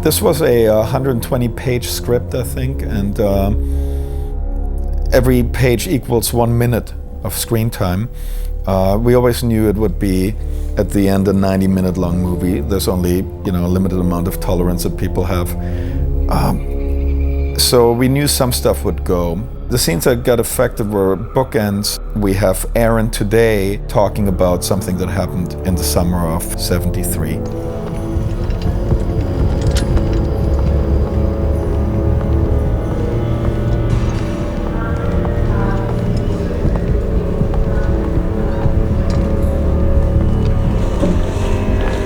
This was a 120-page script, I think, and every page equals 1 minute of screen time. We always knew it would be, at the end, a 90-minute long movie. There's only, a limited amount of tolerance that people have. So we knew some stuff would go. The scenes that got affected were bookends. We have Aaron today talking about something that happened in the summer of '73.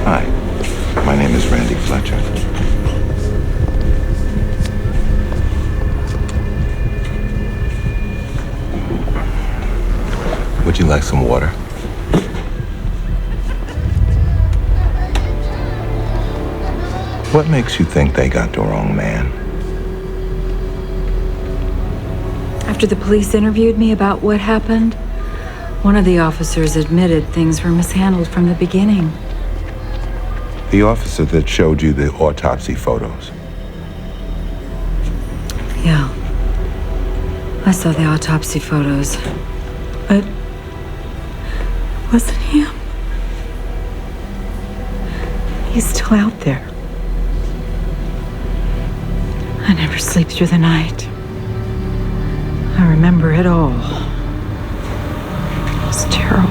Hi, my name is Randy Fletcher. Would you like some water? What makes you think they got the wrong man? After the police interviewed me about what happened, one of the officers admitted things were mishandled from the beginning. The officer that showed you the autopsy photos. Yeah. I saw the autopsy photos. But it wasn't him. He's still out there. I never sleep through the night. I remember it all. It was terrible.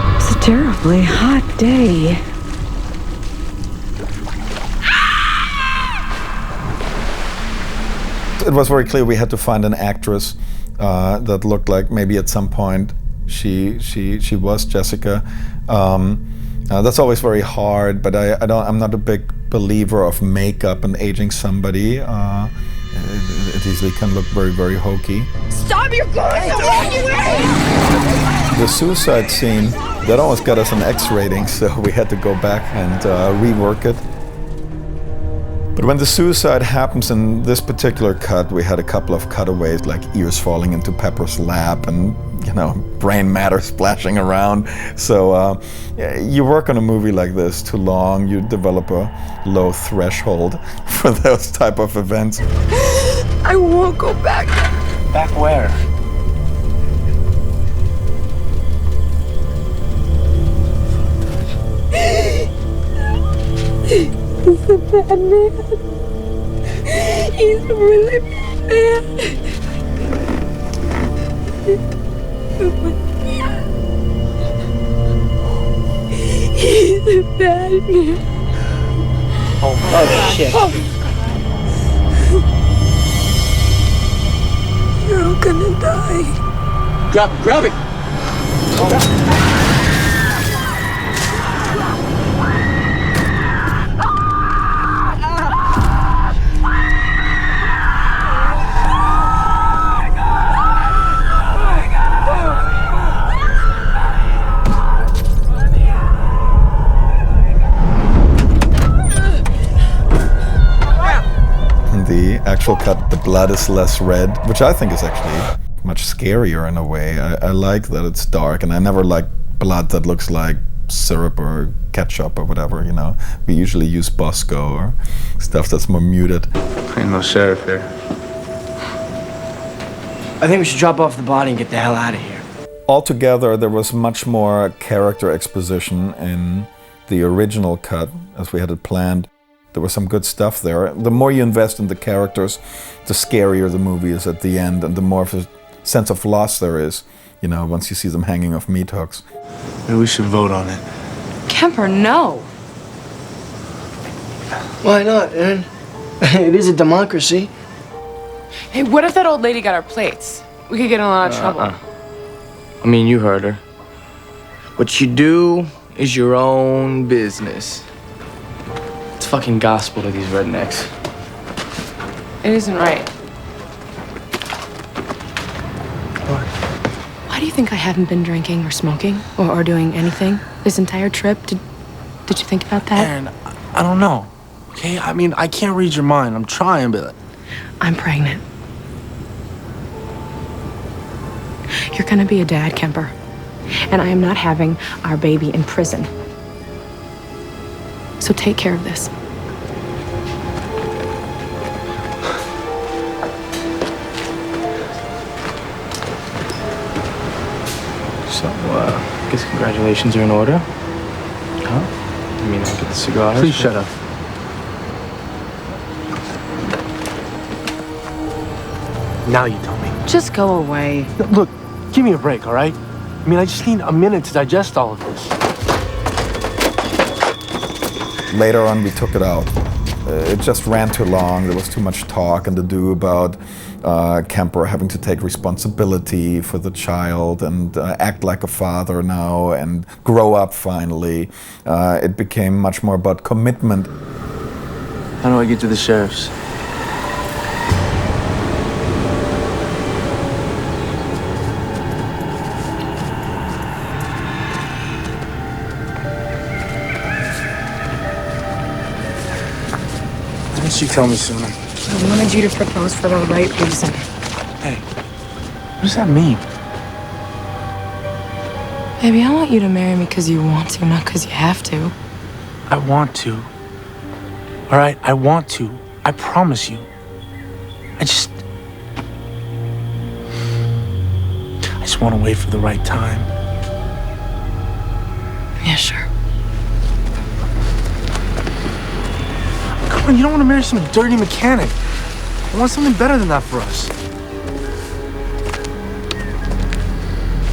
It was a terribly hot day. It was very clear we had to find an actress that looked like maybe at some point she was Jessica. That's always very hard, but I'm not a big believer of makeup and aging somebody. It easily can look very, very hokey. Stop your going the wrong way! The suicide scene, that almost got us an X rating, so we had to go back and rework it. But when the suicide happens in this particular cut, we had a couple of cutaways, like ears falling into Pepper's lap and, brain matter splashing around. So you work on a movie like this too long, you develop a low threshold for those type of events. I won't go back. Back where? He's a bad man. He's a really bad man. He's a bad man. Oh shit. You're all gonna die. Grab it! The actual cut, the blood is less red, which I think is actually much scarier in a way. I like that it's dark, and I never like blood that looks like syrup or ketchup or whatever, We usually use Bosco or stuff that's more muted. Ain't no sheriff here. I think we should drop off the body and get the hell out of here. Altogether, there was much more character exposition in the original cut as we had it planned. There was some good stuff there. The more you invest in the characters, the scarier the movie is at the end, and the more of a sense of loss there is, once you see them hanging off meat hooks. Maybe we should vote on it. Kemper, no. Why not, Aaron? It is a democracy. Hey, what if that old lady got our plates? We could get in a lot of trouble. I mean, you heard her. What you do is your own business. It's fucking gospel to these rednecks. It isn't right. What? Why do you think I haven't been drinking or smoking or doing anything this entire trip? Did you think about that? Aaron, I don't know. Okay? I mean, I can't read your mind. I'm trying, but... I'm pregnant. You're gonna be a dad, Kemper. And I am not having our baby in prison. So take care of this. So, I guess congratulations are in order. Huh? I mean, I'll get the cigars. Please shut up. Now you tell me. Just go away. Look, give me a break, all right? I mean, I just need a minute to digest all of this. Later on, we took it out. It just ran too long. There was too much talk and ado about Kemper having to take responsibility for the child and act like a father now and grow up finally. It became much more about commitment. How do I get to the sheriff's? Why didn't you tell me sooner? I wanted you to propose for the right reason. Hey, what does that mean? Baby, I want you to marry me because you want to, not because you have to. I want to. All right, I want to. I promise you. I just want to wait for the right time. Yeah, sure. Come on, you don't want to marry some dirty mechanic. I want something better than that for us.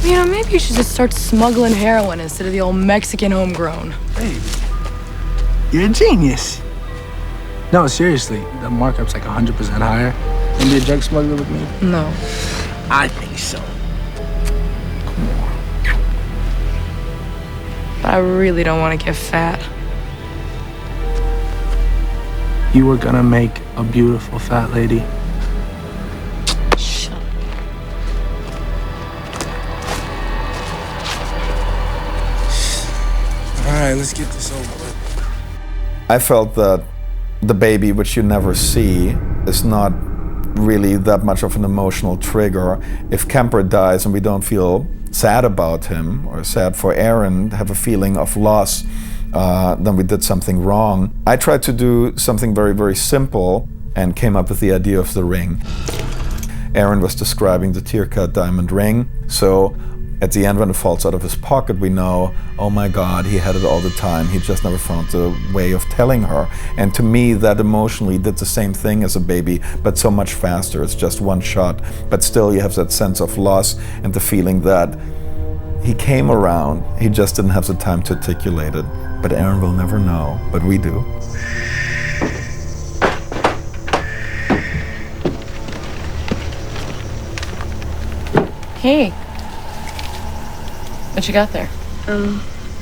You know, maybe you should just start smuggling heroin instead of the old Mexican homegrown. Hey, you're a genius. No, seriously, the markup's like 100% higher. Can you be a drug smuggler with me? No. I think so. Come on. But I really don't want to get fat. You were gonna make a beautiful fat lady. Shut up. All right, let's get this over with. I felt that the baby, which you never see, is not really that much of an emotional trigger. If Kemper dies and we don't feel sad about him or sad for Aaron, have a feeling of loss, then we did something wrong. I tried to do something very, very simple and came up with the idea of the ring. Aaron was describing the tear-cut diamond ring, so at the end when it falls out of his pocket we know, oh my God, he had it all the time, he just never found the way of telling her. And to me that emotionally did the same thing as a baby, but so much faster. It's just one shot, but still you have that sense of loss and the feeling that he came around, he just didn't have the time to articulate it. But Aaron will never know, but we do. Hey. What you got there?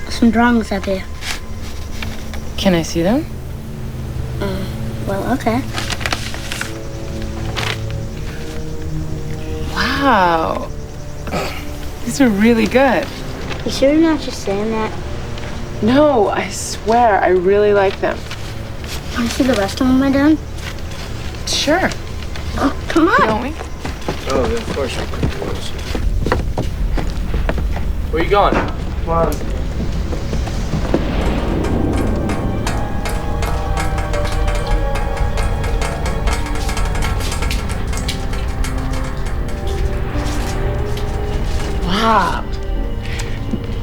Some drawings up here. Can I see them? Well, okay. Wow. These are really good. You sure you're not just saying that? No, I swear, I really like them. Want to see the rest of them I done? Sure. Oh, come on. Don't we? Oh, yeah, of course. Where you going? Come on. Wow.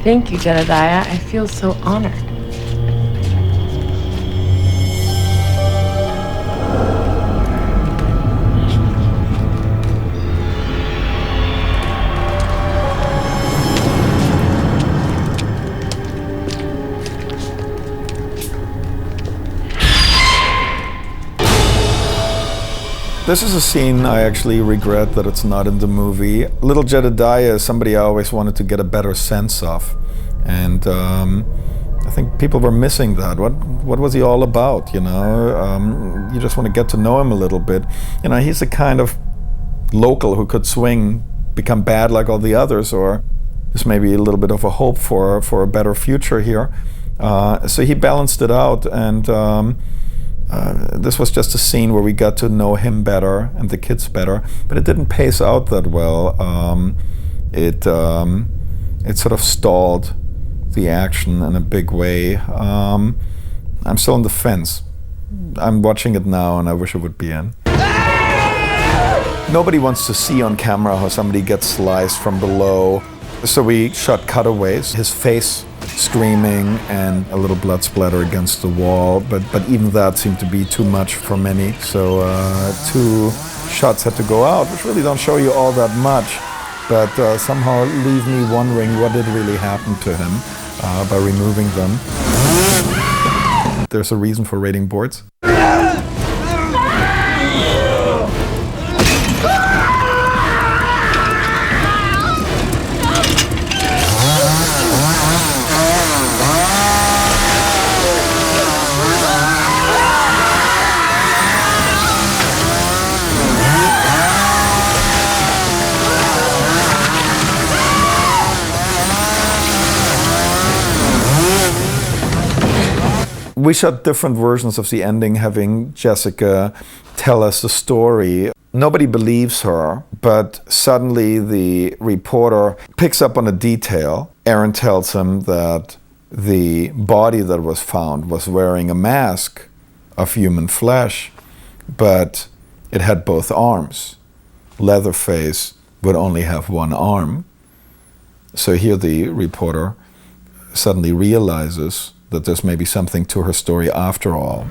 Thank you, Jedediah. I feel so honored. This is a scene I actually regret that it's not in the movie. Little Jedediah is somebody I always wanted to get a better sense of. And I think people were missing that. What was he all about, you know? You just want to get to know him a little bit. You know, he's the kind of local who could swing, become bad like all the others, or there's maybe a little bit of a hope for a better future here. So he balanced it out, and this was just a scene where we got to know him better and the kids better, but it didn't pace out that well. It sort of stalled the action in a big way. I'm still on the fence. I'm watching it now and I wish it would be in. Nobody wants to see on camera how somebody gets sliced from below. So we shot cutaways, his face screaming and a little blood splatter against the wall, but even that seemed to be too much for many. So 2 shots had to go out, which really don't show you all that much, but somehow leave me wondering what did really happen to him by removing them. There's a reason for rating boards. We shot different versions of the ending, having Jessica tell us the story. Nobody believes her, but suddenly the reporter picks up on a detail. Aaron tells him that the body that was found was wearing a mask of human flesh, but it had both arms. Leatherface would only have one arm. So here the reporter suddenly realizes that there's maybe something to her story after all.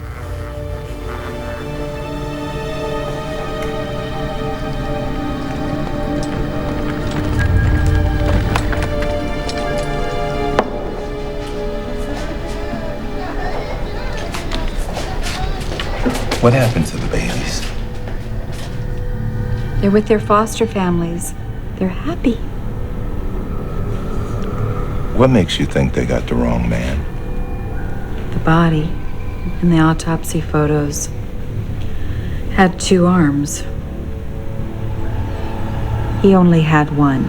What happened to the babies? They're with their foster families. They're happy. What makes you think they got the wrong man? The body in the autopsy photos had 2 arms. He only had one.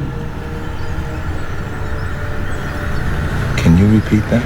Can you repeat that?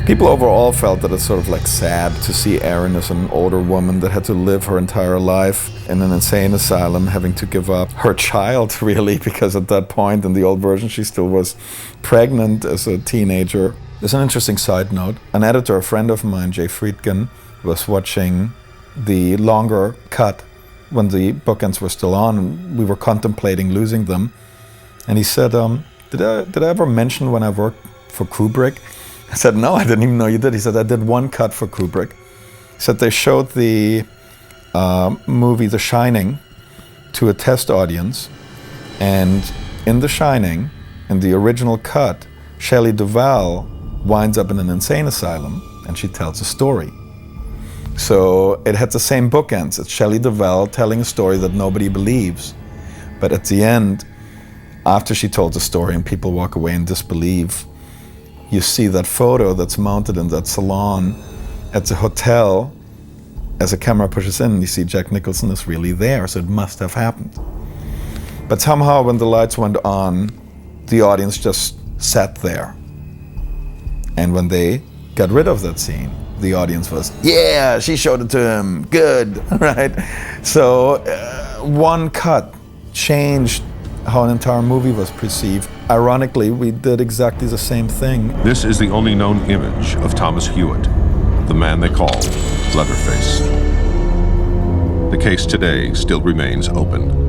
People overall felt that it's sort of like sad to see Erin as an older woman that had to live her entire life in an insane asylum, having to give up her child, really, because at that point in the old version she still was pregnant as a teenager. There's an interesting side note. An editor, a friend of mine, Jay Friedkin, was watching the longer cut when the bookends were still on, and we were contemplating losing them. And he said, did I ever mention when I worked for Kubrick? I said, no, I didn't even know you did. He said, I did one cut for Kubrick. He said they showed the movie The Shining to a test audience, and in The Shining, in the original cut, Shelley Duvall winds up in an insane asylum and she tells a story. So it had the same bookends. It's Shelley Duvall telling a story that nobody believes, but at the end, after she told the story and people walk away in disbelief, you see that photo that's mounted in that salon at the hotel. As a camera pushes in, you see Jack Nicholson is really there, so it must have happened. But somehow when the lights went on, the audience just sat there. And when they got rid of that scene, the audience was, yeah, she showed it to him, good, right? So one cut changed how an entire movie was perceived. Ironically, we did exactly the same thing. This is the only known image of Thomas Hewitt, the man they call Leatherface. The case today still remains open.